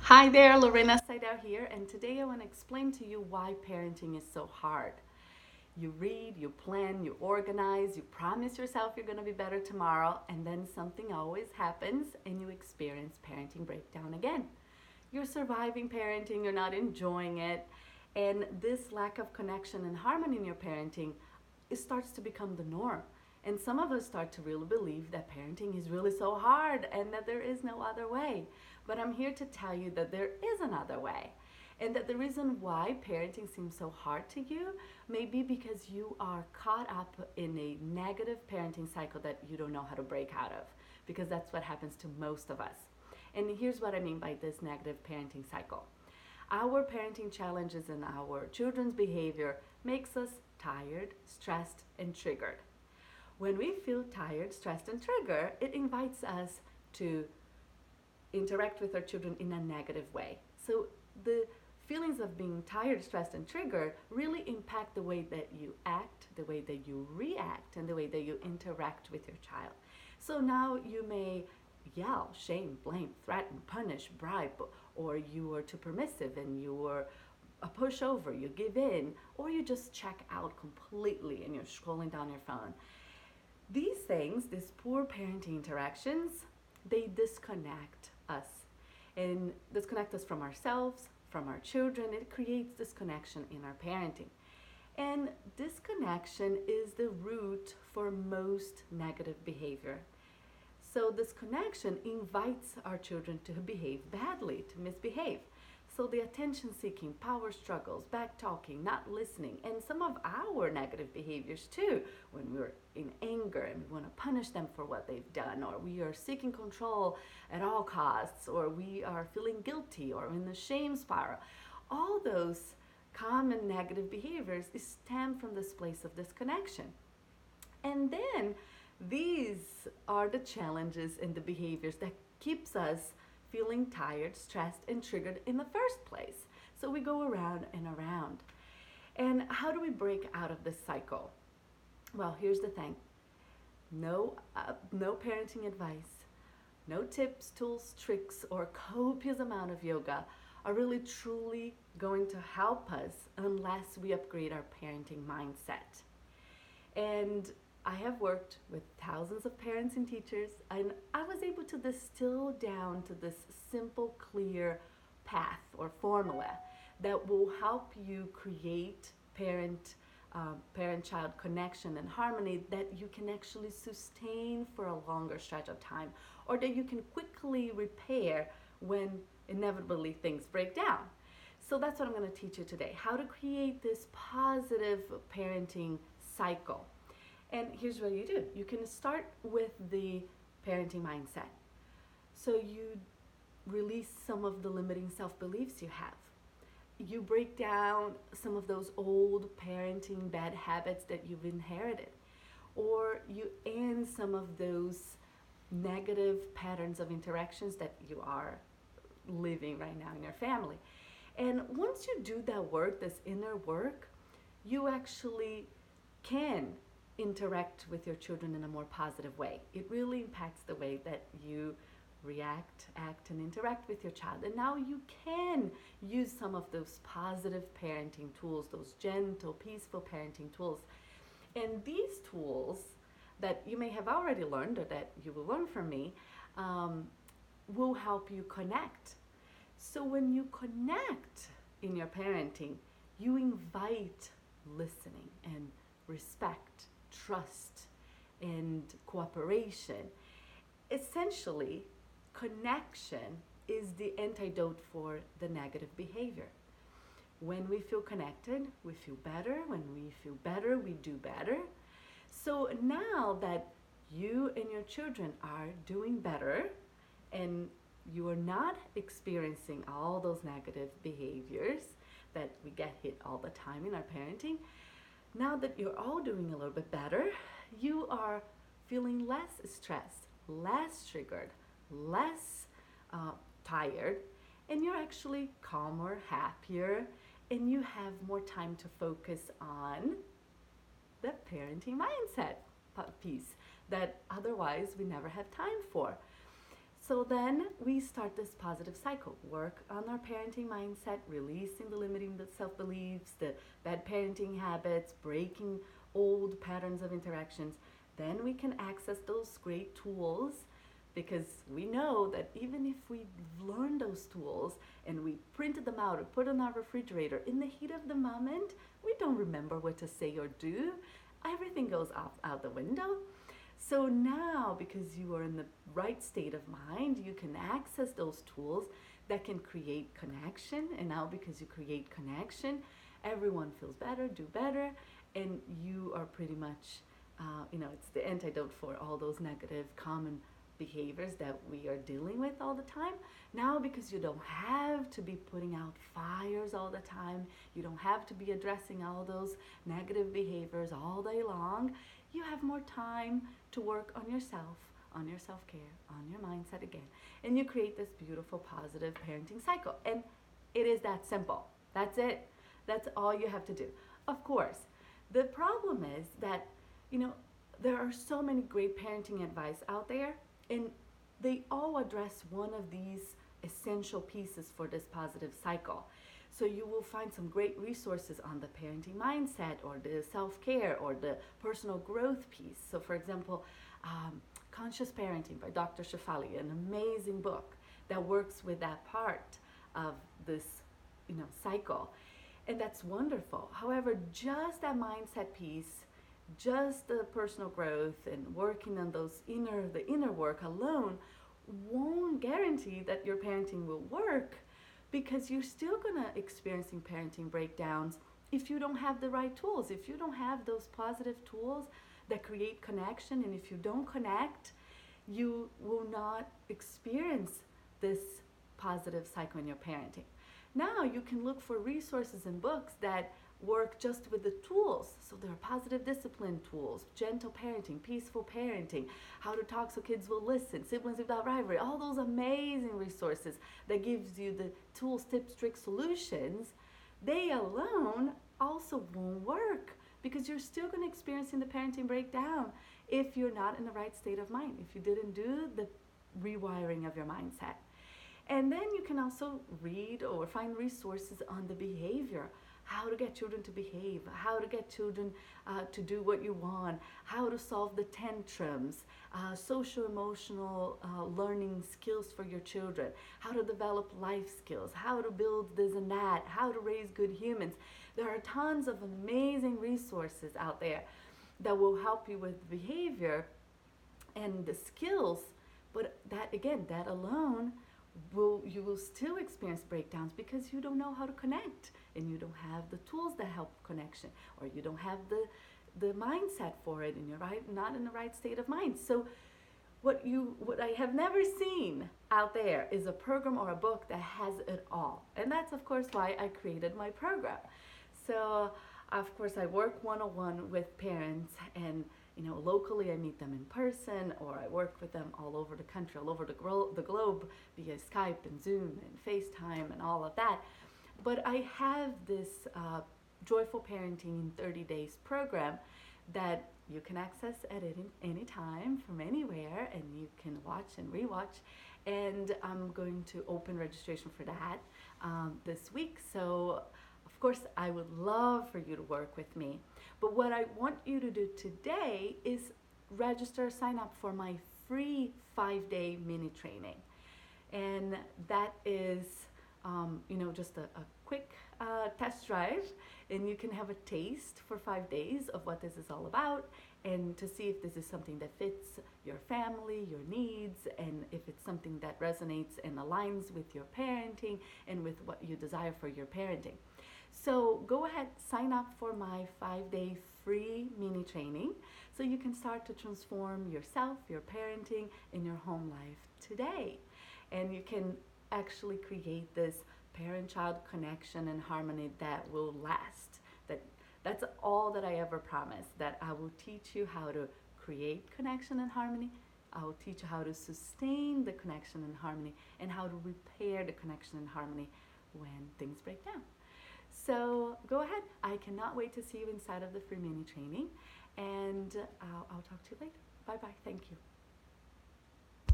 Hi there, Lorena Seidel here, and today I want to explain to you why parenting is so hard. You read, you plan, you organize, you promise yourself you're going to be better tomorrow, and then something always happens and you experience parenting breakdown again. You're surviving parenting, you're not enjoying it, and this lack of connection and harmony in your parenting, it starts to become the norm. And some of us start to really believe that parenting is really so hard and that there is no other way. But I'm here to tell you that there is another way. And that the reason why parenting seems so hard to you may be because you are caught up in a negative parenting cycle that you don't know how to break out of. Because that's what happens to most of us. And here's what I mean by this negative parenting cycle. Our parenting challenges and our children's behavior makes us tired, stressed, and triggered. When we feel tired, stressed, and triggered, it invites us to interact with our children in a negative way. So the feelings of being tired, stressed, and triggered really impact the way that you act, the way that you react, and the way that you interact with your child. So now you may yell, shame, blame, threaten, punish, bribe, or you are too permissive and you are a pushover, you give in, or you just check out completely and you're scrolling down your phone. These things, these poor parenting interactions, they disconnect us and disconnect us from ourselves, from our children. It creates disconnection in our parenting. And disconnection is the root for most negative behavior. So disconnection invites our children to behave badly, to misbehave. So the attention seeking, power struggles, back talking, not listening, and some of our negative behaviors too, when we're in anger and we want to punish them for what they've done, or we are seeking control at all costs, or we are feeling guilty or in the shame spiral. All those common negative behaviors stem from this place of disconnection. And then these are the challenges and the behaviors that keeps us feeling tired, stressed, and triggered in the first place. So we go around and around. And how do we break out of this cycle? Well, here's the thing. No parenting advice, no tips, tools, tricks, or copious amount of yoga are really truly going to help us unless we upgrade our parenting mindset. And I have worked with thousands of parents and teachers, and I was able to distill down to this simple, clear path or formula that will help you create parent-child connection and harmony that you can actually sustain for a longer stretch of time, or that you can quickly repair when inevitably things break down. So that's what I'm going to teach you today, how to create this positive parenting cycle. And here's what you do. You can start with the parenting mindset. So you release some of the limiting self-beliefs you have. You break down some of those old parenting bad habits that you've inherited. Or you end some of those negative patterns of interactions that you are living right now in your family. And once you do that work, this inner work, you actually can interact with your children in a more positive way. It really impacts the way that you react, act, and interact with your child. And now you can use some of those positive parenting tools, those gentle, peaceful parenting tools. And these tools that you may have already learned or that you will learn from me will help you connect. So when you connect in your parenting, you invite listening and respect, trust, and cooperation. Essentially, connection is the antidote for the negative behavior. When we feel connected, we feel better. When we feel better, we do better. So now that you and your children are doing better and you are not experiencing all those negative behaviors that we get hit all the time in our parenting, now that you're all doing a little bit better, you are feeling less stressed, less triggered, less tired, and you're actually calmer, happier, and you have more time to focus on the parenting mindset piece that otherwise we never have time for. So then we start this positive cycle, work on our parenting mindset, releasing the limiting self-beliefs, the bad parenting habits, breaking old patterns of interactions. Then we can access those great tools, because we know that even if we learn those tools and we printed them out or put on our refrigerator, in the heat of the moment, we don't remember what to say or do. Everything goes out the window. So now, because you are in the right state of mind, you can access those tools that can create connection. And now, because you create connection, everyone feels better, do better, and you are pretty much, it's the antidote for all those negative common behaviors that we are dealing with all the time. Now, because you don't have to be putting out fires all the time, you don't have to be addressing all those negative behaviors all day long, you have more time to work on yourself, on your self-care, on your mindset again. And you create this beautiful, positive parenting cycle. And it is that simple. That's it. That's all you have to do. Of course, the problem is that, there are so many great parenting advice out there, and they all address one of these essential pieces for this positive cycle. So you will find some great resources on the parenting mindset or the self-care or the personal growth piece. So for example, Conscious Parenting by Dr. Shefali, an amazing book that works with that part of this, cycle. And that's wonderful. However, just that mindset piece, just the personal growth and working on the inner work alone won't guarantee that your parenting will work, because you're still gonna experiencing parenting breakdowns if you don't have the right tools, if you don't have those positive tools that create connection. And if you don't connect, you will not experience this positive cycle in your parenting. Now you can look for resources and books that work just with the tools. So there are positive discipline tools, gentle parenting, peaceful parenting, how to talk so kids will listen, siblings without rivalry, all those amazing resources that gives you the tools, tips, tricks, solutions. They alone also won't work, because you're still going to experience the parenting breakdown if you're not in the right state of mind, if you didn't do the rewiring of your mindset. And then you can also read or find resources on the behavior, how to get children to behave, how to get children to do what you want, how to solve the tantrums, social emotional learning skills for your children, how to develop life skills, how to build this and that, how to raise good humans. There are tons of amazing resources out there that will help you with behavior and the skills, but that alone you will still experience breakdowns because you don't know how to connect, and you don't have the tools that help connection, or you don't have the mindset for it, and you're not in the right state of mind. So what I have never seen out there is a program or a book that has it all. And that's of course why I created my program. So of course I work one-on-one with parents, and locally I meet them in person, or I work with them all over the country, all over the globe via Skype and Zoom and FaceTime and all of that. But I have this Joyful Parenting in 30 Days program that you can access at any time from anywhere, and you can watch and rewatch. And I'm going to open registration for that this week. So of course, I would love for you to work with me. But what I want you to do today is register, sign up for my free 5-day mini training. And that is, just a quick test drive. And you can have a taste for 5 days of what this is all about, and to see if this is something that fits your family, your needs, and if it's something that resonates and aligns with your parenting and with what you desire for your parenting. So go ahead, sign up for my 5-day free mini training so you can start to transform yourself, your parenting, and your home life today. And you can actually create this parent-child connection and harmony that will last. That's all that I ever promise, that I will teach you how to create connection and harmony. I will teach you how to sustain the connection and harmony, and how to repair the connection and harmony when things break down. So go ahead. I cannot wait to see you inside of the free mini training, and I'll talk to you later. Bye-bye. Thank you.